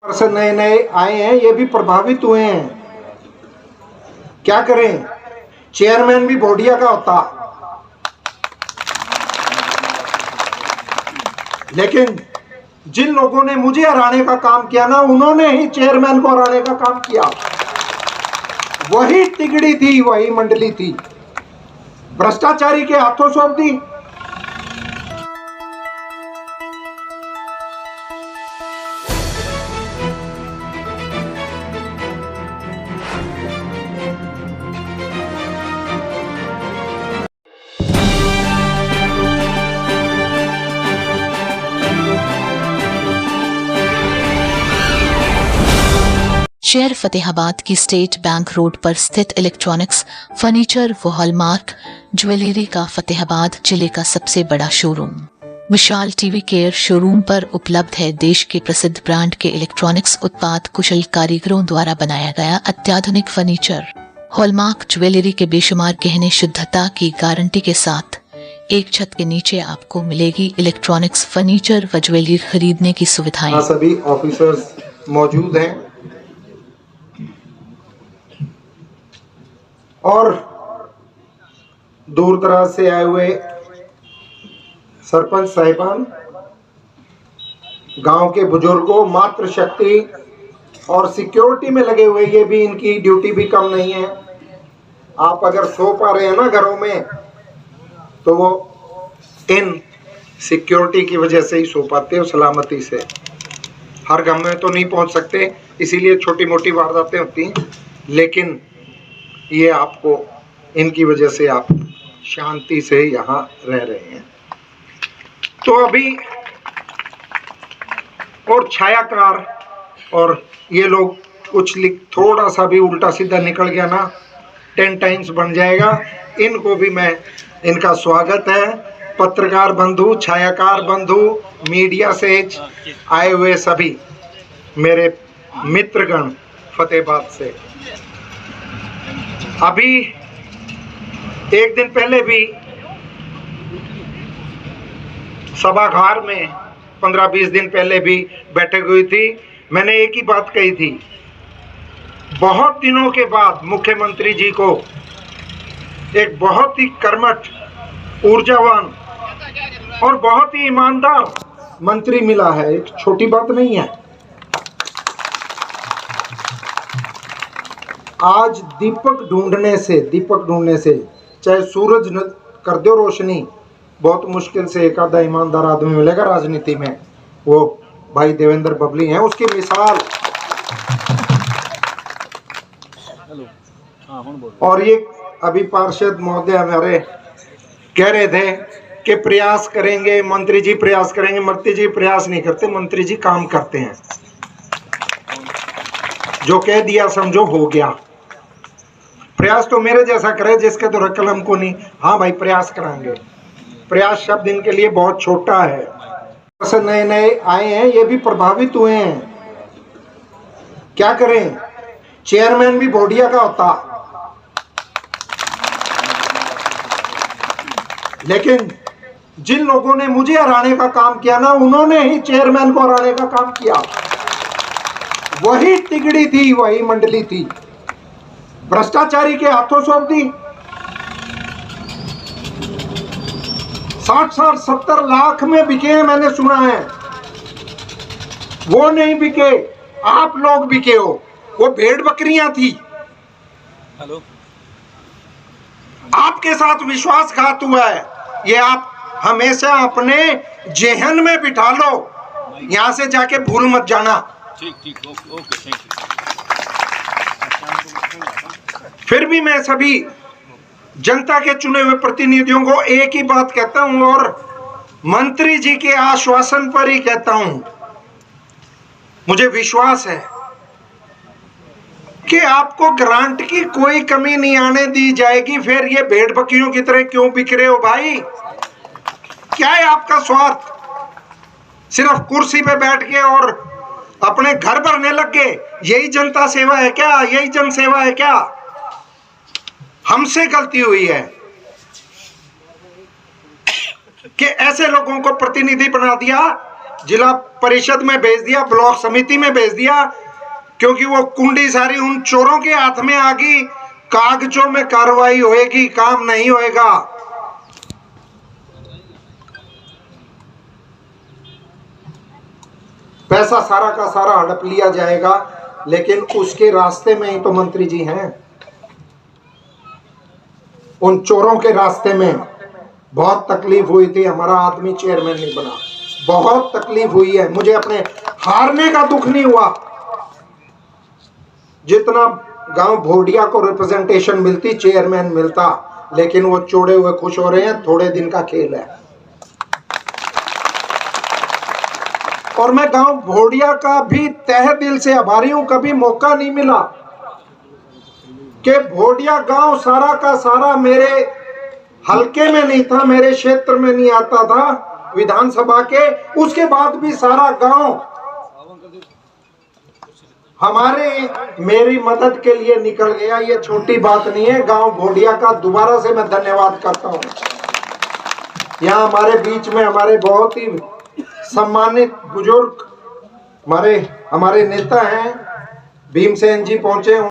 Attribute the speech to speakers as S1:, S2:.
S1: से नए नए आए हैं, ये भी प्रभावित हुए हैं। क्या करें, चेयरमैन भी भोटिया का होता, लेकिन जिन लोगों ने मुझे हराने का काम किया ना, उन्होंने ही चेयरमैन को हराने का काम किया। वही तिगड़ी थी, वही मंडली थी, भ्रष्टाचारी के हाथों सौंप दी।
S2: शहर फतेहाबाद की स्टेट बैंक रोड पर स्थित इलेक्ट्रॉनिक्स, फर्नीचर व हॉलमार्क ज्वेलरी का फतेहाबाद जिले का सबसे बड़ा शोरूम विशाल टीवी केयर शोरूम पर उपलब्ध है। देश के प्रसिद्ध ब्रांड के इलेक्ट्रॉनिक्स उत्पाद कुशल कारीगरों द्वारा बनाया गया अत्याधुनिक फर्नीचर, हॉलमार्क ज्वेलरी के बेशुमार गहने शुद्धता की गारंटी के साथ एक छत के नीचे आपको मिलेगी इलेक्ट्रॉनिक्स, फर्नीचर व ज्वेलरी खरीदने की सुविधाएं।
S1: सभी ऑफिसर्स मौजूद हैं और दूर दराज से आए हुए सरपंच साहिबान, गांव के बुजुर्गों, मातृशक्ति और सिक्योरिटी में लगे हुए, ये भी इनकी ड्यूटी भी कम नहीं है। आप अगर सो पा रहे हैं ना घरों में, तो वो इन सिक्योरिटी की वजह से ही सो पाते हो सलामती से। हर गांव में तो नहीं पहुंच सकते, इसीलिए छोटी मोटी वारदातें होती हैं, लेकिन ये आपको इनकी वजह से आप शांति से यहाँ रह रहे हैं। तो अभी और छायाकार और ये लोग कुछ थोड़ा सा भी उल्टा सीधा निकल गया ना, 10 टाइम्स बन जाएगा। इनको भी मैं, इनका स्वागत है। पत्रकार बंधु, छायाकार बंधु, मीडिया से आए हुए सभी मेरे मित्रगण फतेहाबाद से। अभी एक दिन पहले भी सभागार में 15-20 दिन पहले भी बैठक हुई थी। मैंने एक ही बात कही थी, बहुत दिनों के बाद मुख्यमंत्री जी को एक बहुत ही कर्मठ, ऊर्जावान और बहुत ही ईमानदार मंत्री मिला है। एक छोटी बात नहीं है। आज दीपक ढूंढने से चाहे सूरज कर दो रोशनी, बहुत मुश्किल से एक आधा ईमानदार आदमी मिलेगा राजनीति में। वो भाई देवेंद्र बबली हैं, उसकी मिसाल। और ये अभी पार्षद महोदय हमारे कह रहे थे कि प्रयास करेंगे, मंत्री जी प्रयास करेंगे। मंत्री जी प्रयास नहीं करते, मंत्री जी काम करते हैं। जो कह दिया समझो हो गया। प्रयास तो मेरे जैसा करे जिसके तो कलम को नहीं। हाँ भाई, प्रयास कराएंगे। प्रयास शब्द इनके लिए बहुत छोटा है। से नए नए आए हैं, ये भी प्रभावित हुए हैं। क्या करें, चेयरमैन भी भोटिया का होता, लेकिन जिन लोगों ने मुझे हराने का काम किया ना, उन्होंने ही चेयरमैन को हराने का काम किया। वही तिगड़ी थी, वही मंडली थी, भ्रष्टाचारी के हाथों सौंप दी। 60-70 लाख में बिके हैं, मैंने सुना है। वो नहीं बिके, आप लोग बिके हो। वो भेड़ बकरियां थी।
S3: हेलो,
S1: आपके साथ विश्वासघात हुआ है, ये आप हमेशा अपने जेहन में बिठा लो। यहां से जाके भूल मत जाना।
S3: ठीक, ओके, थैंक यू।
S1: फिर भी मैं सभी जनता के चुने हुए प्रतिनिधियों को एक ही बात कहता हूं और मंत्री जी के आश्वासन पर ही कहता हूं। मुझे विश्वास है कि आपको ग्रांट की कोई कमी नहीं आने दी जाएगी। फिर ये भेड़ बकरियों की तरह क्यों बिक रहे हो भाई? क्या है आपका स्वार्थ? सिर्फ कुर्सी पे बैठ के और अपने घर भरने लग गए। यही जनता सेवा है क्या? यही जन सेवा है क्या? हमसे गलती हुई है कि ऐसे लोगों को प्रतिनिधि बना दिया जिला परिषद में भेज दिया, ब्लॉक समिति में भेज दिया, क्योंकि वो कुंडी सारी उन चोरों के हाथ में आ गई। कागजों में कार्रवाई होएगी, काम नहीं होएगा। पैसा सारा का सारा हड़प लिया जाएगा, लेकिन उसके रास्ते में ही तो मंत्री जी हैं। उन चोरों के रास्ते में बहुत तकलीफ हुई थी, हमारा आदमी चेयरमैन नहीं बना, बहुत तकलीफ हुई है। मुझे अपने हारने का दुख नहीं हुआ, जितना गांव भोडिया को रिप्रेजेंटेशन मिलती, चेयरमैन मिलता, लेकिन वो चोड़े हुए खुश हो रहे हैं, थोड़े दिन का खेल है। और मैं गांव भोडिया का भी तहे दिल से आभारी हूं। कभी मौका नहीं मिला कि भोडिया गांव सारा का सारा मेरे हलके में नहीं था, मेरे क्षेत्र में नहीं आता था विधानसभा के, उसके बाद भी सारा गांव मेरी मदद के लिए निकल गया। ये छोटी बात नहीं है। गांव भोडिया का दोबारा से मैं धन्यवाद करता हूं। यहाँ हमारे बीच में हमारे बहुत ही सम्मानित बुजुर्ग हमारे नेता हैं, भीमसेन जी पहुंचे।